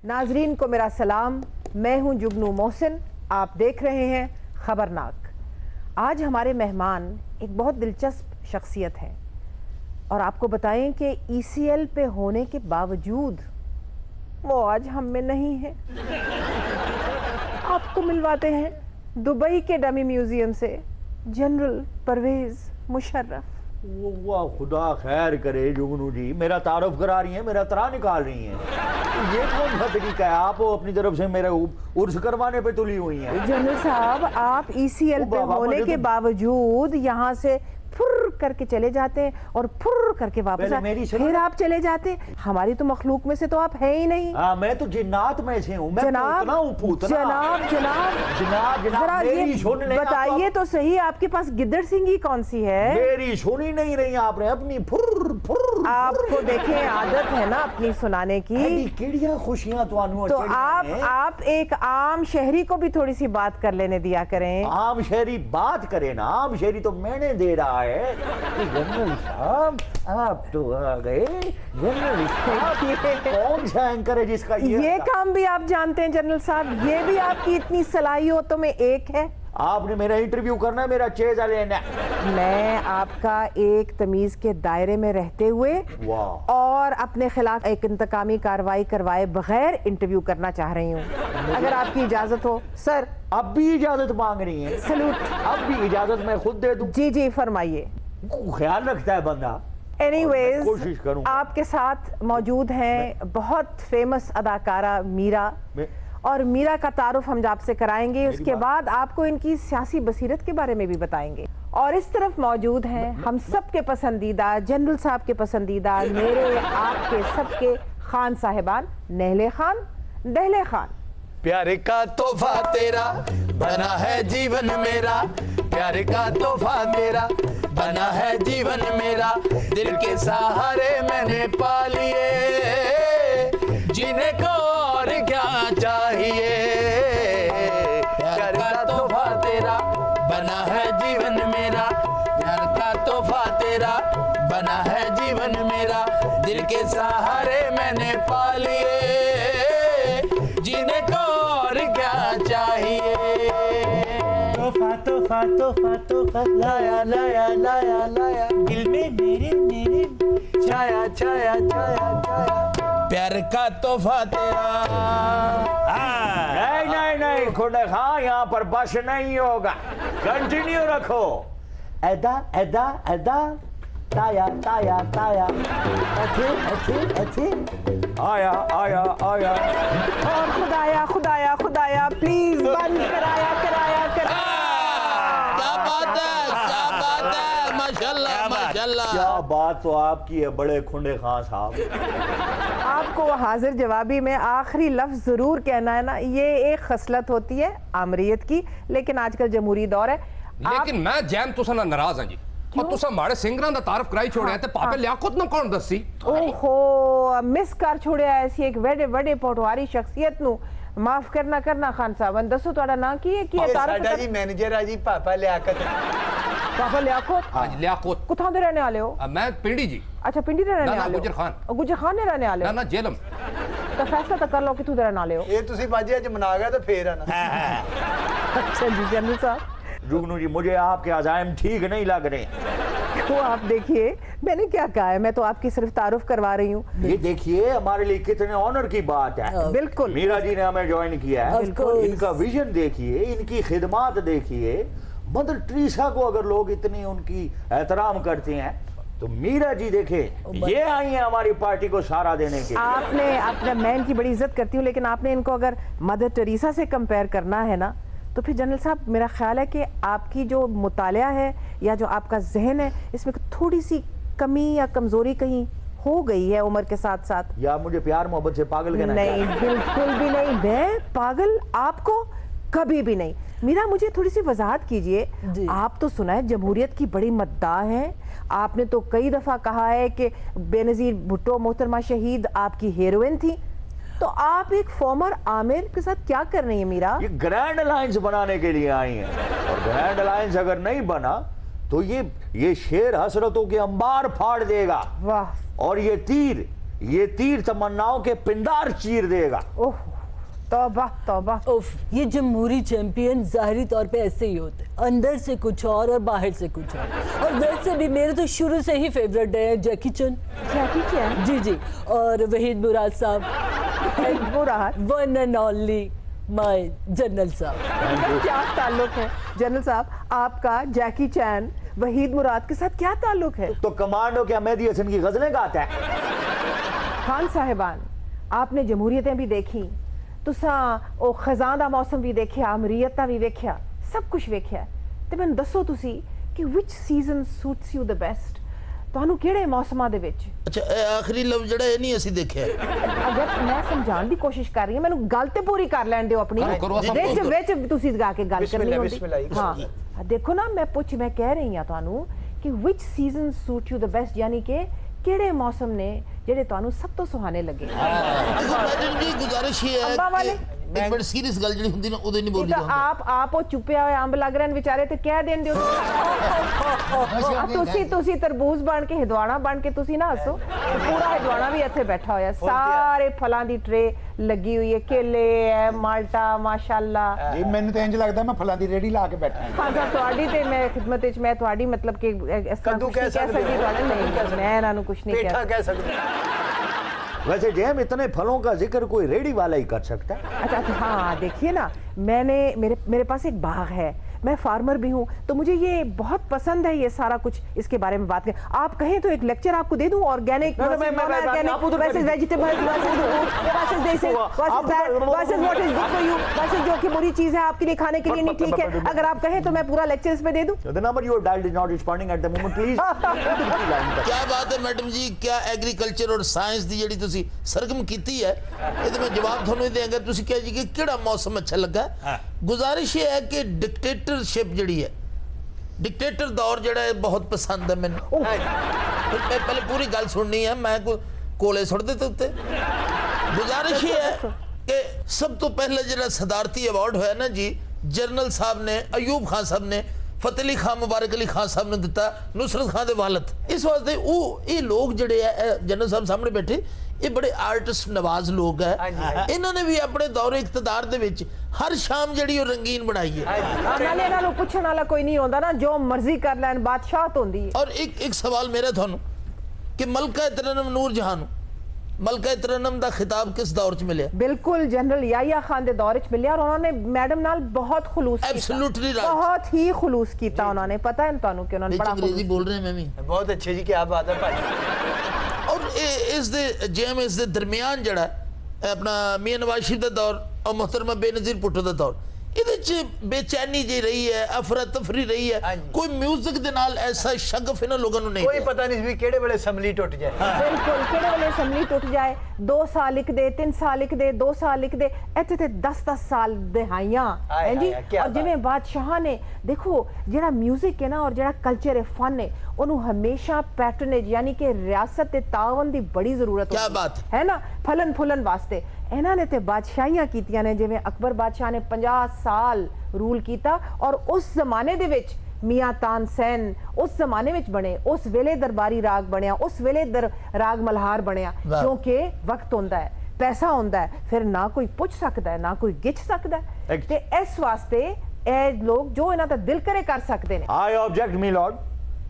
नाजरीन को मेरा सलाम, मैं हूं जुगनू मोहसिन, आप देख रहे हैं खबरनाक। आज हमारे मेहमान एक बहुत दिलचस्प शख्सियत हैं और आपको बताएं कि ECL पे होने के बावजूद वो आज हम में नहीं है। आपको मिलवाते हैं दुबई के डमी म्यूजियम से जनरल परवेज मुशर्रफ। वाह खुदा खैर करे जुगनू जी, मेरा तारुफ करा रही हैं, मेरा तरा निकाल रही हैं। ये कौन सा तरीका है? आप अपनी तरफ से मेरे उर्स करवाने पे तुली हुई हैं। जनरल साहब, आप ECL पे होने के बावजूद यहाँ से फुर करके चले जाते हैं और फुर करके वापस फिर आप चले जाते हैं। हमारी तो मखलूक में से तो आप है ही नहीं। मैं तो जिन्नात में से हूँ। जनाब जरा ये बताइए तो सही, आपके पास गिद्दड़ सिंगी कौन सी है? मेरी सुनी नहीं रही आपने अपनी फुर फुर। आपको देखें आदत है ना अपनी सुनाने की। किड़ियां खुशियां तो आप एक आम शहरी को भी थोड़ी सी बात कर लेने दिया करें। आम शहरी बात करे ना, आम शहरी तो मैंने दे रहा है। जनरल साहब आप तो आ गए। जनरल साहब कौन सा एंकर है जिसका ये काम भी आप जानते हैं जनरल साहब? ये भी आपकी इतनी सलाहियतों में एक है? आपने मेरा इंटरव्यू करना है, मेरा चेजा लेना। मैं आपका एक तमीज के दायरे में रहते हुए और अपने खिलाफ एक इंतकामी कार्रवाई करवाए बगैर इंटरव्यू करना चाह रही हूँ, अगर आपकी इजाजत हो। सर अब भी इजाजत मांग रही हैं? सलूट। अब भी इजाजत मैं खुद दे दूं? जी जी फरमाइए। ख्याल रखता है बंदा। एनीवेज, कोशिश करूंगा। आपके साथ मौजूद हैं बहुत फेमस अदाकारा मीरा, और मीरा का तारुफ हम आपसे कराएंगे। उसके बाद आपको इनकी सियासी बसीरत के बारे में भी बताएंगे। और इस तरफ मौजूद हैं हम सबके पसंदीदा, जनरल साहब के पसंदीदा, मेरे आपके सबके खान साहिबान, नहले खान, दहले खान। प्यार का तोहफा तेरा बना है जीवन मेरा, प्यार का तोहफा तेरा बना है जीवन मेरा, दिल के सहारे मैंने पा लिए, जीने को और क्या चाहिए। प्यार का तोहफा तेरा बना है जीवन मेरा, प्यार का तोहफा तेरा बना है जीवन मेरा, दिल के सहारे मैंने पा लिए, जीने को और क्या चाहिए। तोहफा तोहफा तोहफा तोहफा लाया लाया लाया लाया, दिल में मेरे मेरे छाया छाया छाया छाया, प्यार का तोहफा तेरा। नहीं नहीं खुदा खां, यहाँ पर बस नहीं होगा, कंटिन्यू रखो। एदा एदा एदा ताया ताया ताया, अच्छे अच्छे अच्छे, आया आया आया। और खुदाया खुदाया खुदाया प्लीज बंद कराया कराया कराया। क्या बात है, क्या बात है, माशाल्लाह माशाल्लाह। क्या बात तो आपकी है बड़े खुंडे खां साहब। आपको हाजिर जवाबी में आखिरी लफ्ज जरूर कहना है ना, ये एक खसलत होती है आमरीत की, लेकिन आजकल जमहूरी दौर है। लेकिन मैं जैम तुसा ना नाराज हां जी, और तुसा माड़े सिंगरां दा तारफ कराई छोड़िया ते पापे लियाकत ना कौन दसी। ओहो, मिस कर छोड़िया ऐसी एक बड़े बड़े पटवारी शख्सियत नु। माफ करना करना खान साहब, दसो ਤੁਹਾਡਾ ਨਾਂ ਕੀ ਹੈ? ਕੀ ਹੈ ਤਾਰਫ? ਸਾਡਾ ਜੀ ਮੈਨੇਜਰ ਆ ਜੀ ਪਾਪਾ ਲਿਆਕਤ। पापा लियाकत? हाँ जी लियाकत। कित्थों दे रहने वाले हो? मैं पिंडी जी। अच्छा पिंडी दे रहने वाले हो? गुजर खान। गुजर खान ने रहने वाले हो? ना जेलम। तो फैसला तो कर लो कित्थों दे रहने वाले हो? ये तुसी बाजिया च मना गया तो फेर आना। अच्छा जी जनरल साहब। जुगनू जी, मुझे आपके अज़ाइम ठीक नहीं लग रहे। तो आप देखिए मैंने क्या कहा है, मैं तो आपकी सिर्फ तारुफ करवा रही हूँ। ये देखिए हमारे लिए कितने ऑनर की बात है। बिल्कुल मीरा जी ने हमें ज्वाइन किया है, इनका विजन देखिए, इनकी खिदमत देखिए। मदर टेरेसा को अगर लोग इतनी उनकी एहतराम करते हैं तो मीरा जी देखे ये आई हैं हमारी पार्टी को सहारा देने के। आपने मैं इनकी बड़ी इज्जत करती हूँ, लेकिन आपने इनको अगर मदर टेरेसा से कंपेयर करना है ना, तो फिर जनरल साहब मेरा ख्याल है कि आपकी जो मुतालिया है या जो आपका जहन है, इसमें थोड़ी सी कमी या कमजोरी कहीं हो गई है उम्र के साथ साथ। या मुझे प्यार मोहब्बत से पागल कहना? नहीं बिल्कुल भी नहीं, मैं पागल आपको कभी भी नहीं। मीरा मुझे थोड़ी सी वजाहत कीजिए। आप तो सुना है जमहूरियत की बड़ी मद्दाह हैं, आपने तो कई दफा कहा है कि बेनजीर भुट्टो मोहतरमा शहीद आपकी हीरोइन थी, तो आप एक फॉर्मर आमिर के साथ क्या कर रही है मीरा? ये ग्रैंड अलायंस बनाने के लिए आई हैं, और ग्रैंड अलायंस अगर नहीं बना तो ये शेर हसरतों के अंबार फाड़ देगा। वाह। और ये तीर ये तीर तमन्नाओं के पिंडार चीर देगा। ओह तौबा तौबा। उफ, ये जमहूरी चैंपियन ज़ाहिरी तौर पे ऐसे ही होते हैं, अंदर से कुछ और बाहर से कुछ और वैसे भी मेरे तो शुरू से ही फेवरेट है जैकी चैन। जैकी चैन? जी जी, और वहीद मुराद साहब, one and only my general साहब। इनका क्या ताल्लुक है जनरल साहब आपका जैकी चैन वहीद मुराद के साथ, क्या ताल्लुक है? तो कमांडो क्या मेहदी हसन की गजलें गाता है? खान साहिबान, आपने जमहूरियतें भी देखी, तुसा ओ खजान दा मौसम भी देखिया, अमरीयत भी देखिया, सब कुछ वेख्या, ते मैनूं दसो तुसी कि विच season suits you the best, ਤੁਹਾਨੂੰ ਕਿਹੜੇ ਮੌਸਮਾਂ ਦੇ ਵਿੱਚ? ਅੱਛਾ, ਇਹ ਆਖਰੀ ਲਫ਼ਜ਼ ਜਿਹੜਾ ਇਹ ਨਹੀਂ ਅਸੀਂ ਦੇਖਿਆ। ਅਗਰ ਮੈਂ ਸਮਝਾਉਣ ਦੀ ਕੋਸ਼ਿਸ਼ ਕਰ ਰਹੀ ਹਾਂ, ਮੈਨੂੰ ਗੱਲ ਤੇ ਪੂਰੀ ਕਰ ਲੈਣ ਦਿਓ ਆਪਣੀ, ਵਿੱਚ ਤੁਸੀਂ ਗਾ ਕੇ ਗੱਲ ਕਰਨੀ ਹੁੰਦੀ। ਹਾਂ ਦੇਖੋ ਨਾ, ਮੈਂ ਕਹਿ ਰਹੀ ਹਾਂ ਤੁਹਾਨੂੰ ਕਿ ਵਿਚ season suit you the best, ਯਾਨੀ ਕਿ ਕਿਹੜੇ ਮੌਸਮ ਨੇ ਜਿਹੜੇ ਤੁਹਾਨੂੰ ਸਭ ਤੋਂ ਸੁਹਾਣੇ ਲੱਗੇ। ਦੇਖੋ ਮੈਡਮ ਜੀ, ਗੁਜ਼ਾਰਿਸ਼ ਇਹ ਹੈ ਕਿ ਇੱਕ ਬੜੀ ਸੀਰੀਅਸ ਗੱਲ ਜਿਹੜੀ ਹੁੰਦੀ ਨਾ ਉਹਦੇ ਨਹੀਂ ਬੋਲੀ ਜਾਂਦੀ। ਆਪ ਉਹ ਚੁੱਪਿਆ ਹੋਇਆ ਅੰਬ ਲੱਗ ਰਹੇ ਨੇ ਵਿਚਾਰੇ, ਤੇ ਕਹਿ ਦੇਣ ਦਿਓ ਤੁਸੀਂ ਤਰਬੂਜ਼ ਬਣ ਕੇ, ਹਿਦਵਾਣਾ ਬਣ ਕੇ ਤੁਸੀਂ ਨਾ ਹੱਸੋ। ਪੂਰਾ ਹਿਦਵਾਣਾ ਵੀ ਇੱਥੇ ਬੈਠਾ ਹੋਇਆ, ਸਾਰੇ ਫਲਾਂ ਦੀ ਟਰੇ ਲੱਗੀ ਹੋਈ ਹੈ, ਕੇਲੇ ਹੈ, ਮਾਲਟਾ, ਮਾਸ਼ਾਅੱਲਾ। ਜੀ ਮੈਨੂੰ ਤਾਂ ਇੰਜ ਲੱਗਦਾ ਮੈਂ ਫਲਾਂ ਦੀ ਰੇੜੀ ਲਾ ਕੇ ਬੈਠਾ ਹਾਂ। ਹਾਂ ਤੁਹਾਡੀ ਤੇ ਮੈਂ ਖਿਦਮਤ ਵਿੱਚ, ਮੈਂ ਤੁਹਾਡੀ ਮਤਲਬ ਕਿ ਇਸ ਤਰ੍ਹਾਂ ਕੁਝ ਕਹਿ ਸਕਦੀ ਤੁਹਾਡੇ ਨਹੀਂ, ਮੈਂ ਇਹਨਾਂ ਨੂੰ ਕੁਝ ਨਹੀਂ ਕਹਿ ਸਕਦੀ। वैसे जैम इतने फलों का जिक्र कोई रेडी वाला ही कर सकता है। अच्छा हाँ देखिए ना, मेरे पास एक बाग है, मैं फार्मर भी हूँ, तो मुझे ये बहुत पसंद है ये सारा कुछ इसके बारे में बात करें। आप कहें तो एक लेक्चर आपको दे दूं, ऑर्गेनिक जो कि बुरी चीज है आपके लिए खाने के लिए नहीं ठीक है, अगर आप कहें तो मैं पूरा लेक्चर इसमें दे दूं। The number you have dialed is not responding at the moment, please. क्या बात है मैडम जी, क्या एग्रीकल्चर और साइंस दी ਜਿਹੜੀ ਤੁਸੀਂ ਸਰਗਮ ਕੀਤੀ ਹੈ, ਇਹਦੇ ਮੈਂ ਜਵਾਬ ਤੁਹਾਨੂੰ ਹੀ ਦੇਵਾਂਗਾ। ਤੁਸੀਂ ਕਿਹਾ ਜੀ ਕਿ ਕਿਹੜਾ ਮੌਸਮ ਅੱਛਾ ਲੱਗਾ। ਗੁਜ਼ਾਰਿਸ਼ ਇਹ ਹੈ ਕਿ ਡਿਕਟੇਟਰਸ਼ਿਪ ਜਿਹੜੀ ਹੈ, ਡਿਕਟੇਟਰ ਦੌਰ ਜਿਹੜਾ ਹੈ ਬਹੁਤ ਪਸੰਦ ਹੈ ਮੈਨੂੰ। ਮੈਂ ਪਹਿਲੇ ਪੂਰੀ ਗੱਲ ਸੁਣਨੀ ਹੈ, ਮੈਂ ਕੋਲੇ ਸੁੱਟ ਦਿੱਤੇ ਉੱਤੇ। ਗੁਜ਼ਾਰਿਸ਼ ਇਹ ਹੈ ਕਿ ਸਭ ਤੋਂ ਪਹਿਲਾਂ ਜਿਹੜਾ ਸਦਾਰਤੀ ਅਵਾਰਡ ਹੋਇਆ ਨਾ ਜੀ, ਜਨਰਲ ਸਾਹਿਬ ਨੇ, ਅਯੂਬ ਖਾਨ ਸਾਹਿਬ ਨੇ फतेह अली खान, मुबारक अली खान साहब ने दिता, नुसरत खान दे वालिद। इस वास्ते ये लोग जड़े है जनरल साहब सामने बैठे, ये बड़े आर्टिस्ट नवाज लोग है। इन्होंने भी अपने दौरे इख्तिदार दे विच हर शाम जड़ी रंगीन बनाई है। नाले इन्हां नूं पुछण वाला कोई नहीं होंदा ना, जो मर्जी कर लैन, बादशाहत होंदी है। और एक सवाल मेरा थानू कि मलका तरन्नुम नूर जहां मलका तरन्नुम दा खिताब किस दौर च मिले? बिल्कुल जनरल याहिया खान दे दौर च मिले, और उन्होंने मैडम नाल बहुत खुलूस कीता, एब्सोल्युटली राइट, बहुत ही खुलूस कीता उन्होंने। पता है तुहानू कि उन्होंने बड़ा अंग्रेजी बोल रहे हैं। मैं भी बहुत अच्छे जी, क्या बात है भाई। और इस दे जेम इस दे दरमियान जड़ा अपना मियां नवाज शरीफ दा दौर और मोहतरमा बेनज़ीर भुट्टो दा दौर, ਇਹਦੇ ਚ ਬੇਚੈਨੀ ਜੀ ਰਹੀ ਹੈ, ਅਫਰਾ ਤਫਰੀ ਰਹੀ ਹੈ, ਕੋਈ ਮਿਊਜ਼ਿਕ ਦੇ ਨਾਲ ਐਸਾ ਸ਼ਗਫ ਇਹਨਾਂ ਲੋਕਾਂ ਨੂੰ ਨਹੀਂ, ਕੋਈ ਪਤਾ ਨਹੀਂ ਵੀ ਕਿਹੜੇ ਵੇਲੇ ਅਸੈਂਬਲੀ ਟੁੱਟ ਜਾਏ। ਬਿਲਕੁਲ, ਕਿਹੜੇ ਵੇਲੇ ਅਸੈਂਬਲੀ ਟੁੱਟ ਜਾਏ। 2 ਸਾਲ ਲਿਖਦੇ, 3 ਸਾਲ ਲਿਖਦੇ, 2 ਸਾਲ ਲਿਖਦੇ, ਇੱਥੇ ਤੇ 10-10 ਸਾਲ ਦਿਹਾਈਆਂ ਹੈ ਜੀ। ਔਰ ਜਿਵੇਂ ਬਾਦਸ਼ਾਹ ਨੇ ਦੇਖੋ, ਜਿਹੜਾ ਮਿਊਜ਼ਿਕ ਹੈ ਨਾ ਔਰ ਜਿਹੜਾ ਕਲਚਰ ਹੈ, ਫਨ ਹੈ, ਉਹਨੂੰ ਹਮੇਸ਼ਾ ਪੈਟਰਨੇਜ ਯਾਨੀ ਕਿ ਰਿਆਸਤ ਤੇ ਤਾਵਨ ਦੀ ਬੜੀ ਜ਼ਰੂਰਤ ਹੈ ਨਾ, ਫਲਨ ਫੁਲਨ ਵਾਸਤੇ। ਇਹਨਾਂ ਨੇ ਤੇ ਬਾਦਸ਼ਾਹੀਆਂ ਕੀਤੀਆਂ ਨੇ, ਜਿਵੇਂ ਅਕਬਰ ਬਾਦਸ਼ਾਹ ਨੇ 50 ਸਾਲ ਰੂਲ ਕੀਤਾ, ਔਰ ਉਸ ਜ਼ਮਾਨੇ ਦੇ ਵਿੱਚ ਮੀਆਂ ਤਾਨਸੈਨ ਉਸ ਜ਼ਮਾਨੇ ਵਿੱਚ ਬਣੇ, ਉਸ ਵੇਲੇ ਦਰਬਾਰੀ ਰਾਗ ਬਣਿਆ, ਉਸ ਵੇਲੇ ਰਾਗ ਮਲਹਾਰ ਬਣਿਆ, ਕਿਉਂਕਿ ਵਕਤ ਹੁੰਦਾ ਹੈ, ਪੈਸਾ ਹੁੰਦਾ ਹੈ, ਫਿਰ ਨਾ ਕੋਈ ਪੁੱਛ ਸਕਦਾ ਹੈ, ਨਾ ਕੋਈ ਗਿੱਛ ਸਕਦਾ ਹੈ, ਤੇ ਇਸ ਵਾਸਤੇ ਇਹ ਲੋਕ ਜੋ ਇਹਨਾਂ ਦਾ ਦਿਲ ਕਰੇ ਕਰ ਸਕਦੇ ਨੇ। I object my lord,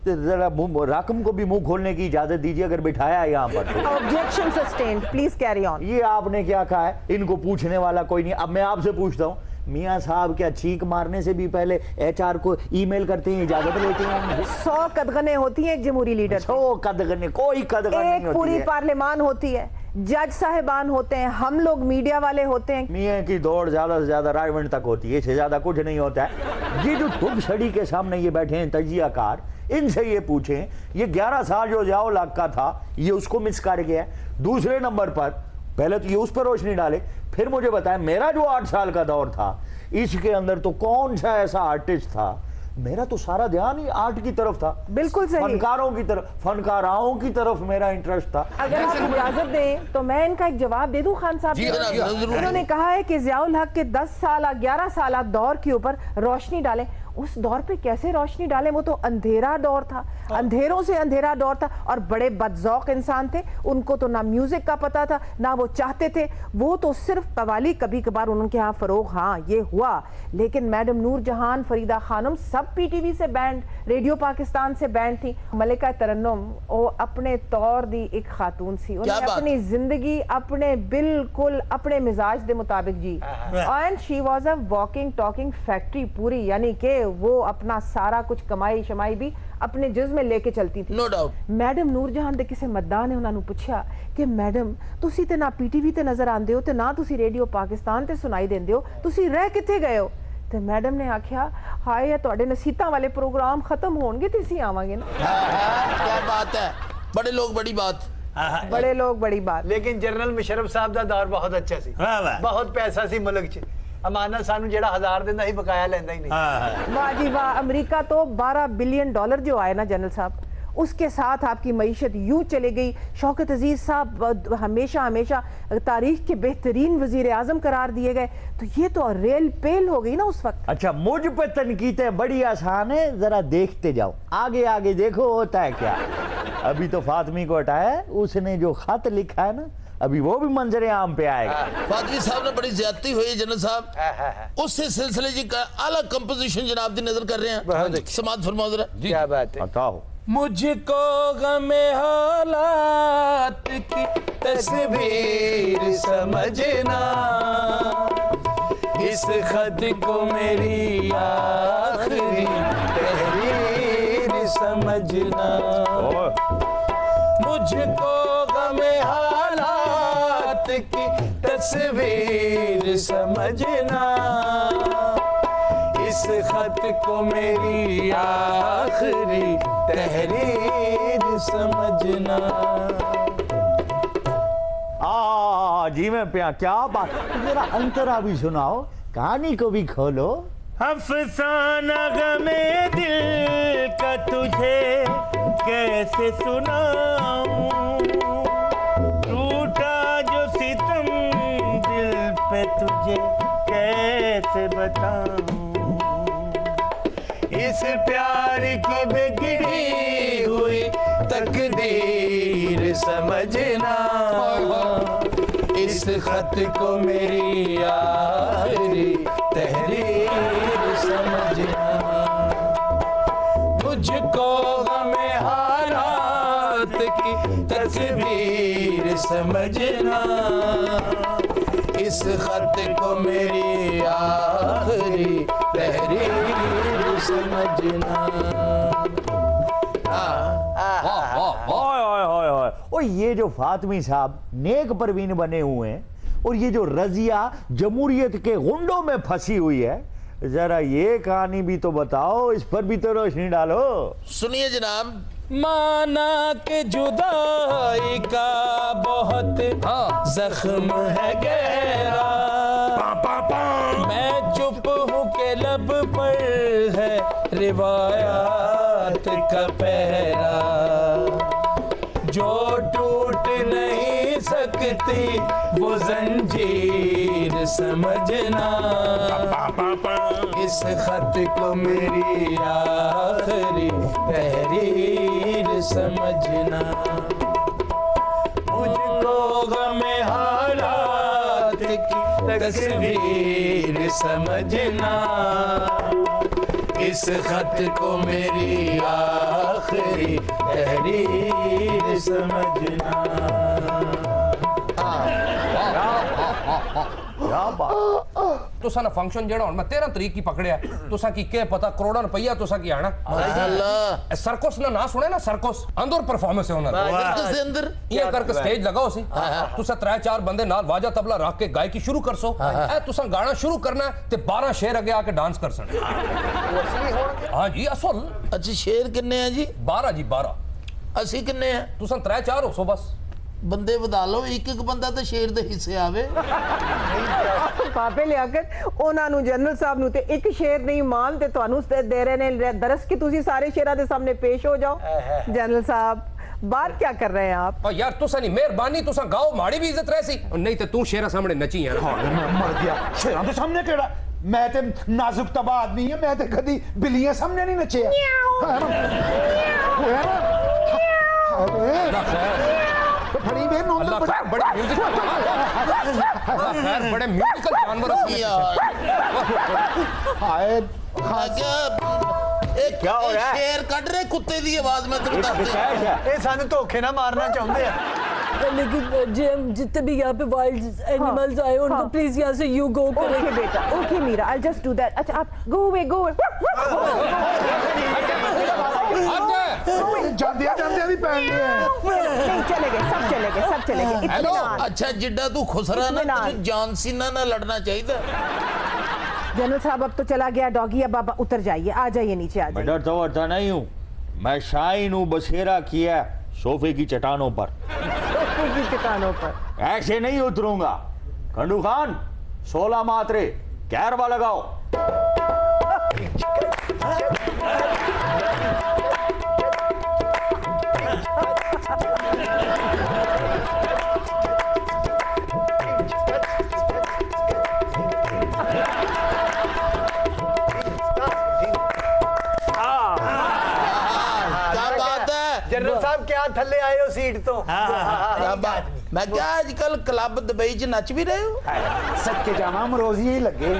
जरा राकम को भी मुंह खोलने की इजाजत दीजिए, अगर बिठाया है यहाँ पर। Objection sustained, please carry on. ये आपने क्या कहा है, इनको पूछने वाला कोई नहीं। अब मैं आपसे पूछता हूँ, मियाँ साहब क्या चीख मारने से भी पहले HR को ईमेल करते हैं, इजाजत लेते हैं? 100 कदगने होती है एक जमहूरी लीडर, 100 कदगने, कोई कदगन नहीं होती है। पूरी पार्लियामान होती है, जज साहिबान होते हैं, हम लोग मीडिया वाले होते हैं। मियाँ की दौड़ ज्यादा से ज्यादा रायवंड तक होती है, इससे ज्यादा कुछ नहीं होता है। ये जो तुम सड़ी के सामने ये बैठे हैं तजियाकार, इनसे ये पूछें, ये 11 साल जो ज़ियाउल हक का था, ये उसको मिस कर गया है। दूसरे नंबर पर पहले तो ये उस पर रोशनी डाले, फिर मुझे बताएं मेरा जो 8 साल का दौर था, इसके अंदर तो कौन सा ऐसा आर्टिस्ट था, मेरा तो सारा ध्यान ही आर्ट की तरफ था। बिल्कुल सही, फनकारों की तरफ, फनकाराओं की तरफ मेरा इंटरेस्ट था। अगर आप इजाजत दें तो मैं इनका एक जवाब दे दूं खान साहब। उन्होंने कहा है कि ज़ियाउल हक के 10 साल 11 साल दौर के ऊपर रोशनी डालें। उस दौर पे कैसे रोशनी डालें, वो तो अंधेरा दौर था, अंधेरों से अंधेरा दौर था, और बड़े बदज़ौक़ इंसान थे, उनको तो ना म्यूजिक का पता था ना वो चाहते थे, वो तो सिर्फ कवाली कभी कभार उनके यहाँ फरोग, हाँ ये हुआ, लेकिन मैडम नूर जहान, फरीदा खानम सब पीटीवी से बैंड, रेडियो पाकिस्तान से बैंड थी। मलिका तरन्नुम वो अपने तौर दी एक खातून सी, उन्हें अपनी जिंदगी अपने बिल्कुल अपने मिजाज के मुताबिक जी, and she was a walking talking factory पूरी, यानी कि वो अपना सारा कुछ कमाई शमाई भी अपने जिस्म में लेके चलती थी। No doubt. मैडम नूर जहान दे किसी मद्दा ने उन्होंने पूछा कि मैडम तुसी ते ना पीटीवी ते नजर आंदे हो ते ना तुसी रेडियो पाकिस्तान ते सुनाई देंदे हो, तुसी रह किथे गए हो? ते मैडम ने आख्या हाय तुहाडे नसीहतां वाले प्रोग्राम खत्म होणगे ते असीं आवांगे ना। क्या बात है, बड़े लोग बड़ी बात, बड़े लोग बड़ी बात। लेकिन जनरल मुशर्रफ साहब दा दौर बहुत अच्छा सी, बहुत पैसा सी मुल्क च, अमाना सानू जेड़ा 1000 देंदा ही बकाया लेंदा ही नहीं। वाह जी वाह, अमेरिका तो $12 बिलियन जो आए ना जनरल साहब, उसके साथ आपकी मईशत यूं चले गई। शौकत अजीज साहब हमेशा हमेशा तारीख के बेहतरीन वजीर आजम करार दिए गए, तो ये तो रेल पेल हो गई ना उस वक्त। अच्छा, मुझ पे तनकीदें बड़ी आसान है, जरा देखते जाओ, आगे आगे देखो होता है क्या। अभी तो फातमी को हटाया, उसने जो खत लिखा है ना, अभी वो भी मंजरे आम पे आएगा। फातमी साहब ने बड़ी ज्यादती हुई है जनरल साहब, उससे सिलसिले जी का अलग कंपोजिशन जनाब दी नजर कर रहे हैं, समाअत फरमाओ जरा। क्या बात है। बताओ। मुझको गमे हालात की तस्वीर समझना, इस खत को मेरी आखिरी तहरीर समझना, मुझको गमे हालात की तस्वीर समझना, इस खत को मेरी आखिरी तहरीर समझना। जी मैं प्या, क्या बात, जरा अंतरा भी सुनाओ, कहानी को भी खोलो। अफसाना गमे दिल का तुझे कैसे सुनाऊं, टूटा जो सितम दिल पे तुझे कैसे बताऊं, इस प्यार की बिगड़ी हुई तकदीर समझना, इस खत को मेरी आखिरी तहरीर समझना, मुझको गमे हालात की तस्वीर समझना, इस खत को मेरी आखिरी तहरीर समझना। और ये जो फातमी साहब नेक परवीन बने हुए हैं, और ये जो रजिया जमहूरियत के गुंडों में फंसी हुई है, जरा ये कहानी भी तो बताओ, इस पर भी तो रोशनी डालो। सुनिए जनाब। माना के जुदाई का बहुत जख्म है गहरा, मैं चुप हूँ के लब पर है रिवायात का पहरा, जो टूट नहीं सकती वो जंजीर समझना, इस खत को मेरी आखिरी तहरीर समझना, मुझको गमे हालात की तस्वीर समझना, इस खत को मेरी आखिरी तहरीर समझना। क्या बात। तुसा ना फंक्शन जेड़ा हुन मैं 13 तरीक की पकड़या, तुसा की के पता करोड़ों रुपया तुसा की आना। अल्लाह, सर्कस ना सुने ना, सर्कस अंदर परफॉर्मेंस है उन्हां सर्कस दे अंदर ये करके स्टेज लगाओ सी, तुसा 3-4 बंदे नाल वाजा तबला रख के गायकी शुरू कर सो, ए तुसा गाना शुरू करना ते 12 शेर अगे आके डांस कर सन। हां जी असल। अच्छा शेर किन्ने हैं जी? 12 जी 12। ਅਸੀਂ किन्ने हैं? तुसा 3-4 हो सो बस। ਬੰਦੇ ਵਧਾ ਲਓ, ਇੱਕ ਇੱਕ ਬੰਦਾ ਤਾਂ ਸ਼ੇਰ ਦੇ ਹਿੱਸੇ ਆਵੇ। ਪਾਪੇ ਲਿਆਕਤ ਉਹਨਾਂ ਨੂੰ ਜਨਰਲ ਸਾਹਿਬ ਨੂੰ ਤੇ ਇੱਕ ਸ਼ੇਰ ਨਹੀਂ ਮਾਨ ਤੇ ਤੁਹਾਨੂੰ ਦੇ ਰਹੇ ਨੇ ਦਰਸ ਕਿ ਤੁਸੀਂ ਸਾਰੇ ਸ਼ੇਰਾਂ ਦੇ ਸਾਹਮਣੇ ਪੇਸ਼ ਹੋ ਜਾਓ। जनरल साहब बात क्या कर रहे हैं आप? यार तुसा नहीं मेहरबानी, तुसा गाओ माड़ी भी इज्जत रहसी, नहीं तो तू शेरा सामने नची यार। मर गया शेरां दे सामने केड़ा میں تے نازک تباہ آدمی ہے میں تے کدی بلیاں سامنے نہیں نچیا بڑی بے نومبر بڑے میوزیکل جانور کیا ہو رہا ہے شیر کٹ رہے کتے دی آواز میں تمہیں بتاتے اے سانو دھوکے نہ مارنا چاہتے ہیں لیکن جتنے بھی یہاں پہ وائلڈ اینیملز آئے ان کو پلیز یہاں سے یو گو کریں اوکے بیٹا اوکے میرا I'll just do that اچھا آپ go away جاندیا بھی پہن گئے ہیں نہیں چلے گئے سب چلے گئے ہیلو اچھا جڈا تو خسرا نا تجھے جان سینہ نہ لڑنا چاہیے جنرل صاحب اب تو چلا گیا ڈاگی اب آپ اتر جائیے آ جائیے نیچے آ میں جائیے ڈرتا ورتا نہیں ہوں میں شائن ہوں بسیرا کیا صوفے کی چٹانوں پر ایسے نہیں اتروں گا کھنڈو خان 16 ماترے کیروا لگاؤ جنرل صاحب کیا تھلے آئے ہو سیٹ تو میں کیا آج کل کلب دبئی چ نچ بھی رہے ہو سچے جانا مروزی ہی لگے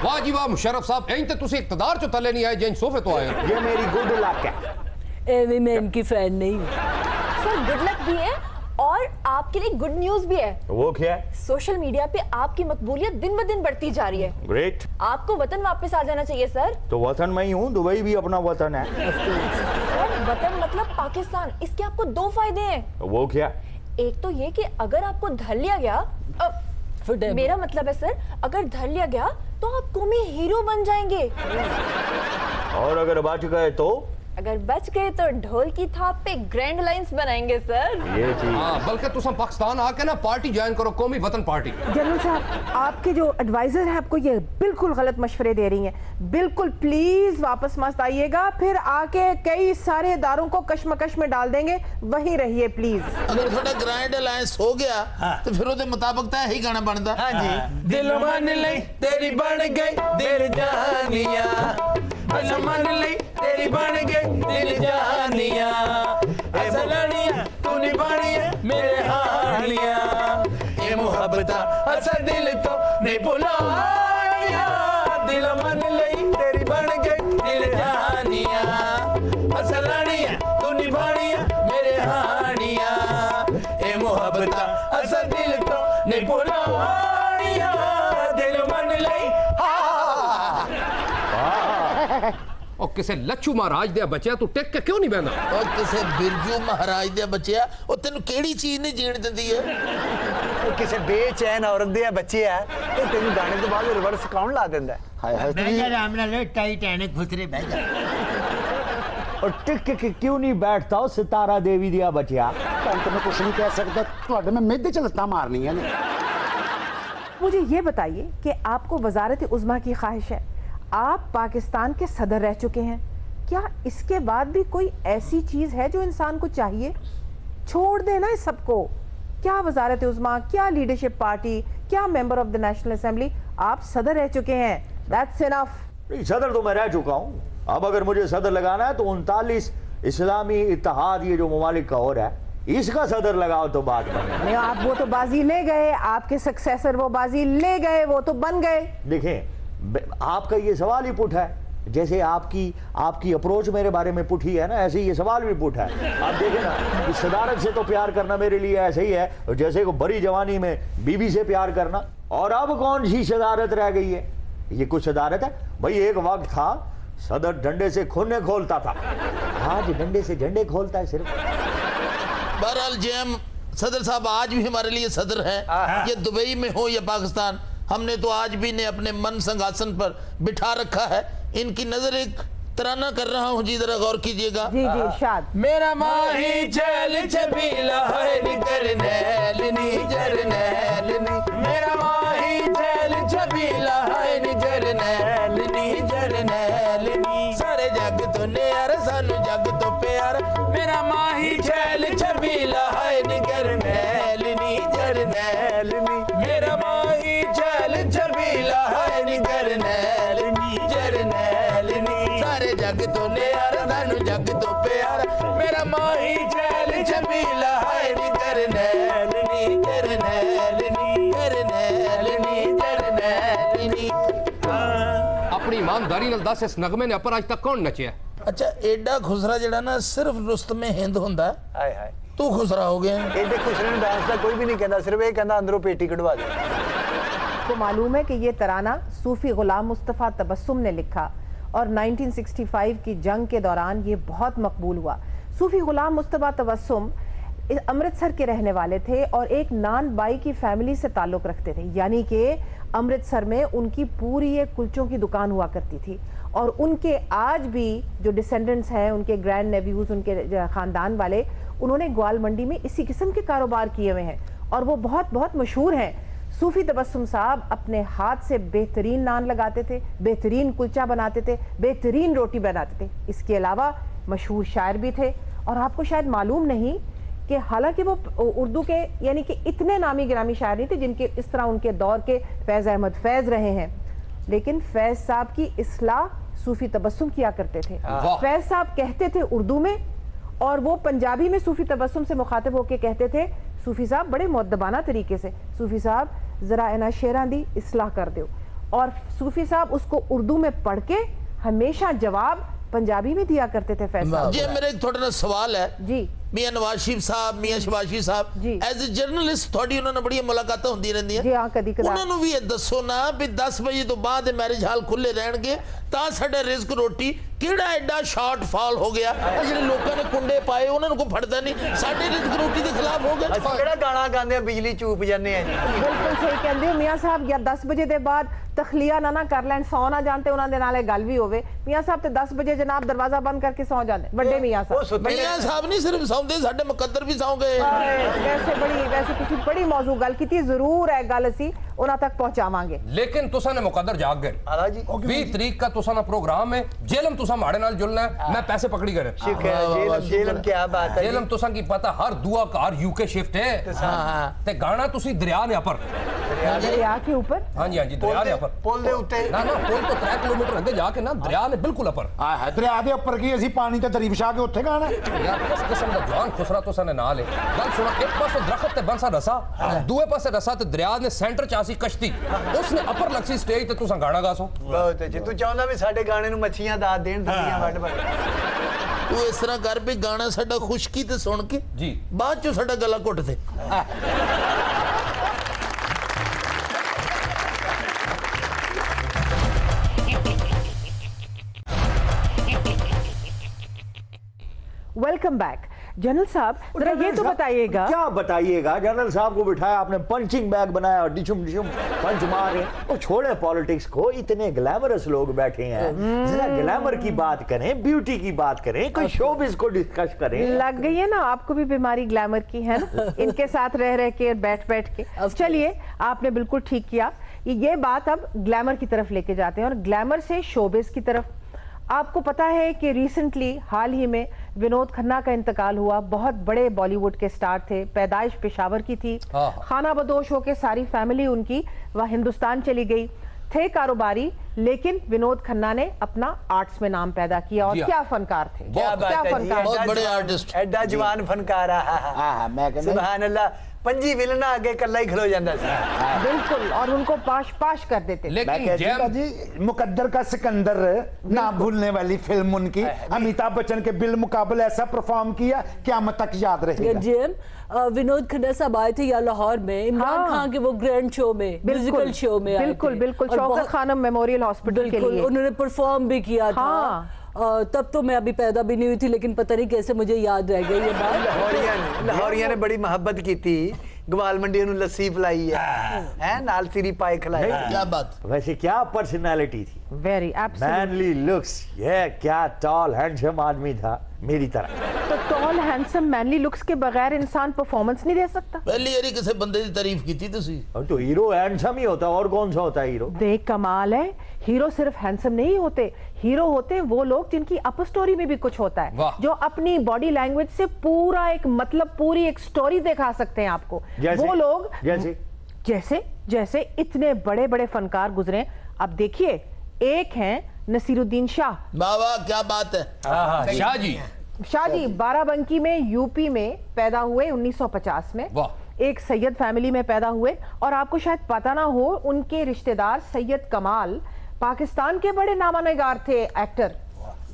واہ جی واہ مشرف صاحب این تے تسی اقتدار چو تھلے نہیں آئے جن صوفے تو آئے یہ میری گڈ لک ہے ایویں میں ان کی فین نہیں ہوں سر گڈ لک بھی ہے اور آپ کے لیے گڈ نیوز بھی ہے وہ کیا ہے سوشل میڈیا پہ آپ کی مقبولیت دن بدن بڑھتی جا رہی ہے گریٹ آپ کو وطن واپس آ جانا چاہیے سر تو وطن میں ہی ہوں دبئی بھی اپنا وطن ہے سر وطن مطلب پاکستان اس کے آپ کو 2 فائدے ہیں وہ کیا ایک تو یہ کہ اگر آپ کو دھر لیا گیا میرا مطلب ہے سر اگر دھر لیا گیا تو آپ قومی ہیرو بن جائیں گے اور اگر بچ گئے تو اگر بچ گئے تو ڈھول کی تھاپ پہ گرینڈ لائنز بنائیں گے سر یہ چیز ہاں بلکہ تسم پاکستان آ کے نا پارٹی جوائن کرو قومی وطن پارٹی جنرل صاحب آپ کے جو ایڈوائزر ہیں آپ کو یہ بالکل غلط مشورے دے رہی ہیں بالکل پلیز واپس مت آئیے گا پھر آ کے کئی سارے اداروں کو کشمکش میں ڈال دیں گے وہیں رہیے پلیز اگر تھوڑا گرینڈ الائنس ہو گیا تو پھر وہ مطابق تا ہی گانا بنتا ہاں جی دل مان لئی تیری بن گئی دل جانیاں دل مان لئی تیری بن گئی دل جانیاں ایسا لڑیاں تو نبھانیاں میرے ہانیاں یہ محبتہ ایسا دل تو نہیں بھلانیاں دل مان لئی تیری بن گئی دل جانیاں ایسا لڑیاں تو نبھانیاں میرے ہانیاں یہ محبتہ ایسا دل تو نہیں بھلانیاں دل مان لئی اور کسے لچو مہاراج دیا بچیا تو ٹیک کے کیوں نہیں بہنا اور کسے برجو مہاراج دیا بچیا اور تینو کیڑی چیز نہیں جیڑ دیندی ہے کسے بے چین عورت دیا بچے ہے تو تینو گانے تو بعد ریورس کون لا دیندا ہے بیجا رامنا لے ٹائٹینک خسرے بیجا اور ٹک کے کیوں نہیں بیٹھتا ہو ستارہ دیوی دیا بچیا تو میں کچھ نہیں کہہ سکتا تواڈے میں میدے چ لتاں مارنی ہے مجھے یہ بتائیے کہ آپ کو وزارت عظمیٰ کی خواہش ہے آپ پاکستان کے صدر رہ چکے ہیں کیا اس کے بعد بھی کوئی ایسی چیز ہے جو انسان کو چاہیے چھوڑ دینا اس سب کو کیا وزارت عظمیٰ کیا لیڈرشپ پارٹی کیا member of the national assembly آپ صدر رہ چکے ہیں that's enough صدر تو میں رہ چکا ہوں اب اگر مجھے صدر لگانا ہے تو 39 اسلامی اتحاد یہ جو ممالک کا اور ہے اس کا صدر لگاؤ تو بات نہیں آپ وہ تو بازی لے گئے آپ کے سکسیسر وہ بازی لے گئے وہ تو بن گئے دیکھیں آپ کا یہ سوال ہی پٹ ہے جیسے آپ کی اپروچ میرے بارے میں پٹھی ہے نا ایسے ہی یہ سوال بھی پٹ ہے آپ دیکھیں نا اس صدارت سے تو پیار کرنا میرے لیے ایسے ہی ہے جیسے کو بڑی جوانی میں بیوی سے پیار کرنا اور اب کون سی صدارت رہ گئی ہے یہ کچھ صدارت ہے بھائی ایک وقت تھا صدر ڈنڈے سے کھونے کھولتا تھا آج ڈنڈے سے جھنڈے کھولتا ہے صرف بہرحال جیم صدر صاحب آج بھی ہمارے لیے صدر ہیں یہ دبئی میں ہو یا پاکستان ہم نے تو آج بھی نے اپنے من سنگاسن پر بٹھا رکھا ہے ان کی نظر ایک ترانہ کر رہا ہوں جی ذرا غور کیجئے گا جی جی ارشاد میرا ماہی چل چھبیلا ہے جرنیل نی جرنیل نی میرا ماہی چل چھبیلا ہے جرنیل نی جرنیل نی سارے جگ تو نیار سانو جگ تو پیار میرا ماہی چل چھبیلا ہے جرنیل نی جرنیل نی میرا ماہی چل چھبیلا जमीला है नी जरनैल नी जरनैल नी सारे जग तो न्यारा सानू जग तो प्यारा मेरा माही जैल जमीला है नी जरनैल नी जरनैल नी जरनैल नी जरनैल नी अपनी ईमानदारी नाल दस इस नगमे ने अपर आज तक कौन नचिया? अच्छा एडा खुसरा जड़ा ना सिर्फ रुस्तमे हिंद हुंदा हाय हाय तू खुसरा हो गया एडे खुसरे नु डांस दा कोई भी नहीं कहंदा सिर्फ ये कहंदा अंदरों पेटी कढवा दे। को मालूम है कि ये तराना सूफी गुलाम मुस्तफ़ा तबस्सुम ने लिखा और 1965 की जंग के दौरान ये बहुत मकबूल हुआ। सूफी गुलाम मुस्तफ़ा तबस्सुम अमृतसर के रहने वाले थे और एक नान बाई की फैमिली से ताल्लुक़ रखते थे, यानी कि अमृतसर में उनकी पूरी एक कुलचों की दुकान हुआ करती थी और उनके आज भी जो डिसेंडेंट्स हैं, उनके ग्रैंड नेव्यूज़, उनके ख़ानदान वाले, उन्होंने ग्वाल मंडी में इसी किस्म के कारोबार किए हुए हैं और वो बहुत बहुत मशहूर हैं। सूफी तबस्सुम साहब अपने हाथ से बेहतरीन नान लगाते थे, बेहतरीन कुलचा बनाते थे, बेहतरीन रोटी बनाते थे। इसके अलावा मशहूर शायर भी थे और आपको शायद मालूम नहीं कि हालांकि वो उर्दू के यानी कि इतने नामी गिरामी शायर नहीं थे जिनके इस तरह उनके दौर के फैज़ अहमद फैज़ रहे हैं, लेकिन फैज़ साहब की इस्लाह सूफी तबस्सुम किया करते थे। फैज़ साहब कहते थे उर्दू में और वो पंजाबी में सूफी तबस्सुम से मुखातिब होकर कहते थे, सूफी साहब बड़े मुअद्दबाना तरीके से, सूफी साहब ज़रा इना शेरां दी इस्लाह कर दो, और सूफी साहब उसको उर्दू में पढ़ के हमेशा जवाब पंजाबी में दिया करते थे। फैज़ साहब जी मेरा एक थोड़ा ना सवाल है जी, मियां नवाज शरीफ साहब, मियां शबाशी साहब एज ए जर्नलिस्ट थोड़ी उन्होंने बड़ी मुलाकातां होंदी रहंदी है जी हां, कदी कदा उन्होंने भी ये दसो ना भी 10 बजे तो बाद मैरिज हाल खुले रहणगे ਤਾਂ ਸਾਡਾ ਰਿਜ਼ਕ ਰੋਟੀ ਕਿਹੜਾ ਐਡਾ ਸ਼ਾਰਟ ਫਾਲ ਹੋ ਗਿਆ ਜਿਹੜੇ ਲੋਕਾਂ ਨੇ ਕੁੰਡੇ ਪਾਏ ਉਹਨਾਂ ਨੂੰ ਕੋਈ ਫੜਦਾ ਨਹੀਂ ਸਾਡੇ ਰਿਜ਼ਕ ਰੋਟੀ ਦੇ ਖਿਲਾਫ ਹੋ ਗਏ ਅਸੀਂ ਕਿਹੜਾ ਗਾਣਾ ਗਾਉਂਦੇ ਆ ਬਿਜਲੀ ਚੂਪ ਜਾਂਦੇ ਆ ਜੀ। ਬਿਲਕੁਲ ਸਹੀ ਕਹਿੰਦੇ ਹੋ ਮੀਆਂ ਸਾਹਿਬ, ਜਾਂ 10 ਵਜੇ ਦੇ ਬਾਅਦ ਤਖਲੀਆ ਨਾ ਕਰ ਲੈਣ, ਸੌ ਨਾ ਜਾਣ ਤੇ ਉਹਨਾਂ ਦੇ ਨਾਲ ਇਹ ਗੱਲ ਵੀ ਹੋਵੇ। ਮੀਆਂ ਸਾਹਿਬ ਤੇ 10 ਵਜੇ ਜਨਾਬ ਦਰਵਾਜ਼ਾ ਬੰਦ ਕਰਕੇ ਸੌ ਜਾਂਦੇ, ਵੱਡੇ ਮੀਆਂ ਸਾਹਿਬ। ਮੀਆਂ ਸਾਹਿਬ ਨਹੀਂ ਸਿਰਫ ਸੌਂਦੇ, ਸਾਡੇ ਮੁਕੱਦਰ ਵੀ ਸੌਂ ਗਏ। ਵੈਸੇ ਤੁਸੀਂ ਬੜੀ ਮੌਜੂ ਗੱਲ ਕੀਤੀ, ਜ਼ਰੂਰ ਹੈ ਗੱਲ ਅਸੀਂ ਉਹਨਾਂ ਤੱਕ ਪਹੁੰਚਾਵਾਂਗੇ। लेकिन तुसा ने मुकद्दर जाग गए। 20 तारीख का तुसा ना प्रोग्राम है, जेलम तुसा माड़े नाल जुलना है, मैं पैसे पकड़ी करे। जेलम क्या बात है? जेलम तुसा की पता हर दुआ कार यूके शिफ्ट है ते गाना तुसी दरिया ने अपर दरिया के ऊपर। हां जी दरिया ने अपर पुल दे उत्ते ना पुल तो 3 किलोमीटर अगे जाके ना दरिया ने बिल्कुल अपर दरिया दे ऊपर की ਅਸੀਂ ਪਾਣੀ ਤੇ ਦਰੀ ਵਿਛਾ ਕੇ ਉੱਥੇ ਗਾਣਾ यार किस किस्म दा जवान खुसरा तुसा ने नाल है। गल सुनो, एक पासे दरख्त ते बनसा रसा, दूए पासे रसा ते दरिया ने सेंटर च आसी कश्ती, उसने अपर लक्सी स्टेज ते तुसा गाना गासो। बहुत अच्छे, तू चाਹੁੰਦਾ ਵੀ ਸਾਡੇ ਗਾਣੇ ਨੂੰ ਮੱਛੀਆਂ ਦਾਤ ਦੇਣ, ਦੁਨੀਆ ਵੱਡ ਵੱਡ। ਤੂੰ ਇਸ ਤਰ੍ਹਾਂ ਕਰ ਵੀ ਗਾਣਾ ਸਾਡਾ ਖੁਸ਼ਕੀ ਤੇ ਸੁਣ ਕੇ ਜੀ ਬਾਅਦ ਚ ਸਾਡਾ ਗਲਾ ਘੁੱਟ ਦੇ। वेलकम बैक जनरल साहब, जरा ये तो बताइएगा। क्या बताइएगा, जनरल साहब को बिठाया आपने, पंचिंग बैग बनाया और डिशुम डिशुम पंच मार रहे हैं। वो छोड़े पॉलिटिक्स को, इतने ग्लैमरस लोग बैठे हैं, जरा ग्लैमर की बात करें, ब्यूटी की बात करें, कोई शोबिज़ को डिस्कस करें। लग गई है ना आपको भी बीमारी ग्लैमर की, है ना, इनके साथ रह के बैठ के। चलिए, आपने बिल्कुल ठीक किया। ये बात अब ग्लैमर की तरफ लेके जाते हैं और ग्लैमर से शोबिज़ की तरफ। आपको पता है कि रिसेंटली हाल ही में विनोद खन्ना का इंतकाल हुआ। बहुत बड़े बॉलीवुड के स्टार थे, पैदाइश पेशावर की थी, खाना बदोश होकर सारी फैमिली उनकी वह हिंदुस्तान चली गई। थे कारोबारी, लेकिन विनोद खन्ना ने अपना आर्ट्स में नाम पैदा किया और क्या फनकार थे, क्या फनकार, बहुत बड़े आर्टिस्ट, एडा जवान फनकार। सुभान अल्लाह, पंजी विलना आगे कल्ला ही खलो जाता था। बिल्कुल, और उनको पाश कर देते। लेकिन जी मुकद्दर का सिकंदर ना भूलने वाली फिल्म उनकी, अमिताभ बच्चन के बिल मुकाबले ऐसा परफॉर्म किया क़यामत तक याद रहेगा। विनोद खन्ना साहब आए थे यहाँ लाहौर में इमरान खान के वो ग्रैंड शो में, म्यूजिकल शो में। बिल्कुल शौकत खानम मेमोरियल हॉस्पिटल के लिए उन्होंने परफॉर्म भी किया था। तब तो मैं अभी पैदा भी नहीं हुई थी, लेकिन पता नहीं कैसे मुझे याद रह गई ये बात। लाहौरिया ने बड़ी मोहब्बत की थी, ग्वाल मंडी ਨੂੰ ਲੱਸੀ ਪਿਲਾਈ ਹੈ ਨਾਲ ਤੇਰੀ ਪਾਏ ਖਿਲਾਏ। क्या बात, वैसे क्या पर्सनालिटी थी, वेरी मैनली लुक्स, ये क्या टॉल हैंडसम आदमी था मेरी तरह। तो टॉल हैंडसम मैनली लुक्स के बगैर इंसान परफॉर्मेंस नहीं दे सकता। पहली बारी किसी बंदे की तारीफ की थी तुसी। तो हीरो हैंडसम ही होता, और कौन सा होता है हीरो? देख कमाल है, हीरो सिर्फ हैंडसम नहीं होते, हीरो होते हैं वो लोग जिनकी अप स्टोरी में भी कुछ होता है, जो अपनी बॉडी लैंग्वेज से पूरा एक मतलब पूरी एक स्टोरी दिखा सकते हैं आपको। वो लोग जैसे जैसे इतने बड़े बड़े फनकार गुजरे। अब देखिए, एक हैं नसीरुद्दीन शाह। वाह, क्या बात है। शाह जी बाराबंकी में यूपी में पैदा हुए 1950 में। एक सैयद फैमिली में पैदा हुए, और आपको शायद पता ना हो, उनके रिश्तेदार सैयद कमाल पाकिस्तान के बड़े नामानिगार थे, एक्टर।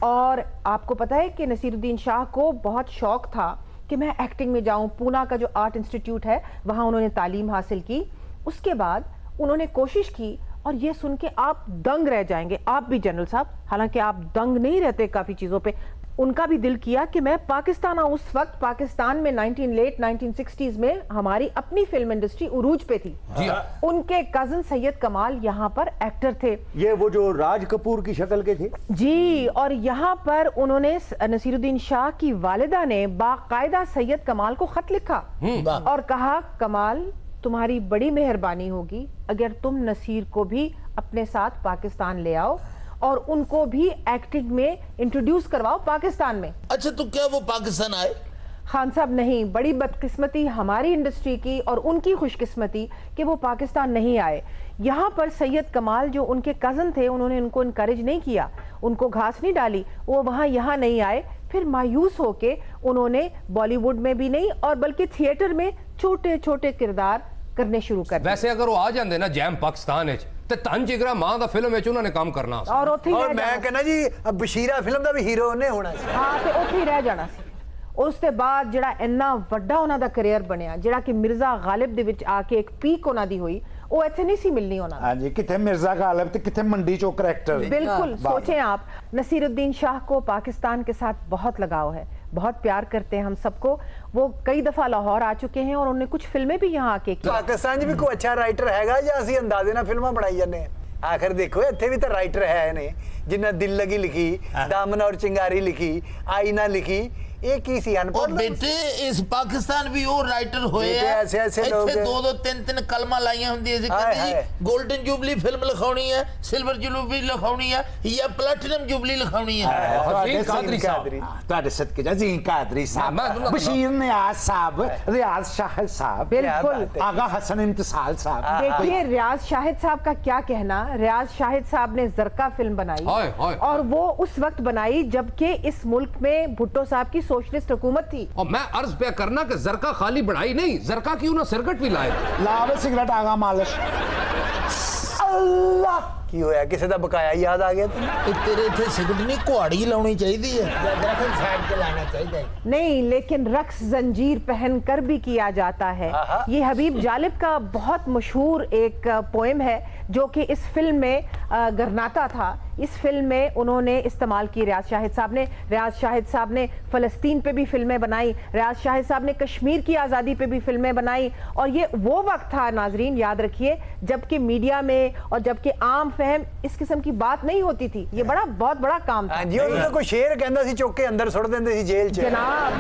और आपको पता है कि नसीरुद्दीन शाह को बहुत शौक था कि मैं एक्टिंग में जाऊं। पूना का जो आर्ट इंस्टीट्यूट है वहां उन्होंने तालीम हासिल की। उसके बाद उन्होंने कोशिश की, और ये सुन के आप दंग रह जाएंगे, आप भी जनरल साहब, हालांकि आप दंग नहीं रहते काफी चीजों पे, उनका भी दिल किया कि मैं पाकिस्तान आऊं। उस वक्त पाकिस्तान में लेट 1960s में हमारी अपनी फिल्म इंडस्ट्री उरूज पे थी। उनके कजन सैयद कमाल यहाँ पर एक्टर थे। ये वो जो राज कपूर की शक्ल के थे जी। और यहाँ पर उन्होंने नसीरुद्दीन शाह की वालिदा ने बाकायदा सैयद कमाल को खत लिखा और कहा, कमाल तुम्हारी बड़ी मेहरबानी होगी अगर तुम नसीर को भी अपने साथ पाकिस्तान ले आओ और उनको भी एक्टिंग में इंट्रोड्यूस करवाओ पाकिस्तान में। अच्छा, तो क्या वो पाकिस्तान आए? खान साहब नहीं, बड़ी बदकिस्मती हमारी इंडस्ट्री की और उनकी खुशकिस्मती कि वो पाकिस्तान नहीं आए। यहाँ पर सैयद कमाल जो उनके कजन थे, उन्होंने उनको इनकरेज नहीं किया, उनको घास नहीं डाली, वो वहाँ यहाँ नहीं आए। फिर मायूस होके उन्होंने बॉलीवुड में भी नहीं और बल्कि थिएटर में छोटे छोटे किरदार करने शुरू कर दिए। वैसे अगर वो आ जाते ना जैम पाकिस्तान ते धन जिगरा मां दा फिल्म विच उन्होंने काम करना और मैं कहना जी बशीरा फिल्म दा भी हीरो ने होना सी। हाँ, ते उत्थे रह जाना सी। उसके बाद जिहड़ा इन्ना वड्डा उन्हां दा करियर बनया, जिहड़ा कि मिर्जा गालिब दे विच आके एक पीक उन्हां दी होई, वो इत्थे नहीं सी मिलनी उन्हां। हां जी, किथे मिर्जा गालिब ते किथे मंडी चो करैक्टर। बिल्कुल, सोचें आप, नसीरुद्दीन शाह को पाकिस्तान के साथ बहुत लगाव है, बहुत प्यार करते हैं हम सबको। वो कई दफा लाहौर आ चुके हैं और उन्होंने कुछ फिल्में भी यहाँ आके की। पाकिस्तान भी कोई अच्छा राइटर हैगा या असि अंदाजे ना फिल्मां बनाई जाने? आखिर देखो इत्थे भी तो राइटर है ने, जिन्हें दिल लगी लिखी, दामन और चिंगारी लिखी, आईना लिखी, एक ही सी अनपढ़ बेटे इस पाकिस्तान भी वो राइटर होए हैं ऐसे लोग दो तीन कलमा लाइयां हुंदी है जी गोल्डन जुबली फिल्म लिखाउनी है, सिल्वर जुबली लिखाउनी है या प्लैटिनम जुबली लिखाउनी है। हसीन कादरी साहब ਤੁਹਾਡੇ ਸਦਕੇ ਜੀ ਕਾਦਰੀ साहब, बशीर नियाज साहब, रियाज शाहिद साहब, बिल्कुल आगा हसन इम्तिसाल साहब। देखिए रियाज शाहिद साहब का क्या कहना। रियाज शाहिद साहब ने जरका फिल्म बनाई और वो उस वक्त बनाई जबकि इस मुल्क में भुट्टो साहब की सोशलिस्ट हुकूमत थी। और मैं अर्ज पे करना कि जरका खाली बढ़ाई नहीं, जरका की उन्हें सिगरेट भी लाए। लावे सिगरेट आगा मालिश। अल्लाह की होया, किसी दा बकाया याद आ गया तुम्हें? तेरे इत्थे सिगरेट नहीं कुहाड़ी लाउनी चाहिदी है, दरअसल साइड पे लाना चाहिए। नहीं, लेकिन रक्स जंजीर पहन कर भी किया जाता है। ये हबीब जालिब का बहुत मशहूर एक पोएम है जो कि इस फिल्म में गरनाता था। इस फिल्म में उन्होंने इस्तेमाल की रियाज शाहिद साहब ने। रियाज शाहिद साहब ने फ़लस्तीन पे भी फिल्में बनाई, रियाज शाहिद साहब ने कश्मीर की आज़ादी पे भी फिल्में बनाई। और ये वो वक्त था नाजरीन, याद रखिए, जबकि मीडिया में और जबकि आम फहम इस किस्म की बात नहीं होती थी। ये बहुत बड़ा काम था। जी, तो कोई शेर कहंदा सी चुक के अंदर सुट देंदे सी जेल च।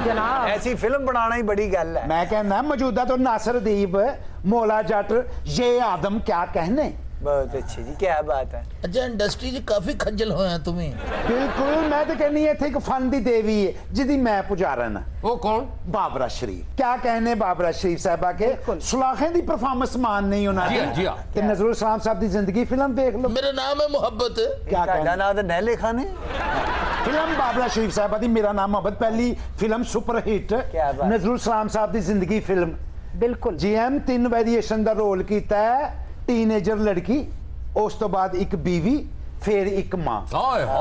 जनाब ऐसी फिल्म बनाना ही बड़ी गल है। मैं कहना मौजूदा तो नासिर अदीब, मौला जट, ये आदम क्या कहने। बहुत अच्छी जी, क्या बात है। अच्छा, इंडस्ट्री जी काफी खज्जल होए हैं तुम्हें। बिल्कुल, मैं तो कहनी है एक फन दी देवी है जिदी मैं पुजारन। वो कौन? बाबरा शरीफ। क्या कहने बाबरा शरीफ साहबा के सुलाखें दी परफॉर्मेंस मान नहीं होना कि नजरुल इस्लाम साहब दी जिंदगी फिल्म देख लो। मेरा नाम है मोहब्बत। क्या कहना नाम नहले खाने फिल्म बाबरा शरीफ साहबा दी मेरा नाम मोहब्बत, पहली film super hit. Nazrul Islam साहब दी जिंदगी फिल्म। बिल्कुल जी एम 3 वेरिएशन दा रोल कीता है, टीनेजर लड़की, उस तो बाद एक बीवी, फिर एक मां।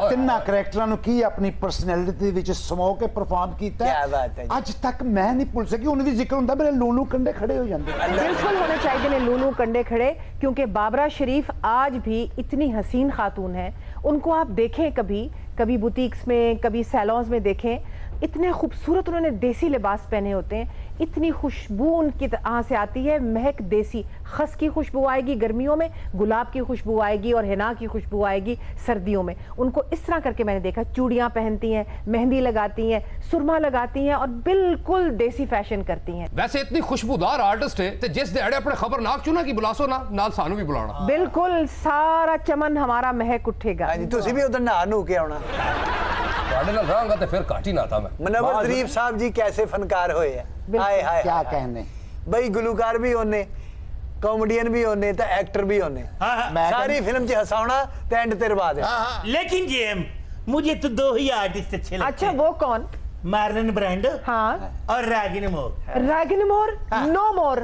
तिन्ना करैक्टरां नूं की अपनी पर्सनैलिटी विच समो के परफॉर्म कीता है। अज तक मैं नहीं भुल सकी। उन्हें जिक्र होंदा मेरे लूलू कंडे खड़े हो जाते। बिल्कुल होने चाहिए ने लूलू कंडे खड़े, क्योंकि बाबरा शरीफ आज भी इतनी हसीन खातून है। उनको आप देखें, कभी बुटीक्स में, कभी सैलॉन्स में देखें, इतने खूबसूरत उन्होंने देसी लिबास पहने होते हैं, इतनी खुशबू उनकी तरह से आती है, महक देसी। खस की खुशबू आएगी गर्मियों में, गुलाब की खुशबू आएगी और हिना की खुशबू आएगी सर्दियों में। उनको इस तरह करके मैंने देखा, चूड़ियां पहनती हैं, मेहंदी लगाती हैं, सुरमा लगाती हैं और बिल्कुल देसी फैशन करती हैं। वैसे इतनी खुशबूदार आर्टिस्ट है तो जिस दिहाड़े अपने खबरनाक चुना की बुलासो ना नाल सानू भी बुलाना। बिल्कुल, सारा चमन हमारा महक उठेगा। तुसी भी उधर नहा नू के आना। तो फिर काटी ना था मैं। मुनव्वर शरीफ साहब जी कैसे फनकार होए हैं। हाय हाय, क्या कहने भाई गुलूकार भी होने, कॉमेडियन भी होने ते एक्टर भी होने सारी फिल्म च हसाउना ते एंड ते रवा दे लेकिन जेम मुझे तो 2 ही आर्टिस्ट अच्छे लगते अच्छा वो कौन? मार्लन ब्रांडो हाँ और Roger Moore. Roger Moore no more,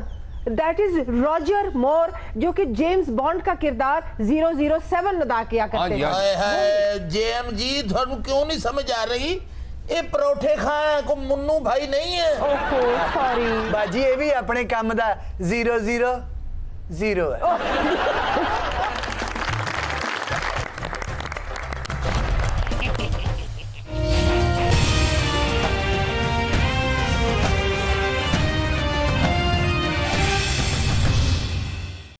that is Roger Moore जो कि जेम्स बॉन्ड का किरदार 007 अदा किया करते हैं। जेएम जी थानू क्यों नहीं समझ आ रही? ये परोठे खाए को मुन्नू भाई नहीं है। ओहो सॉरी बाजी ये भी अपने काम दा 000 है।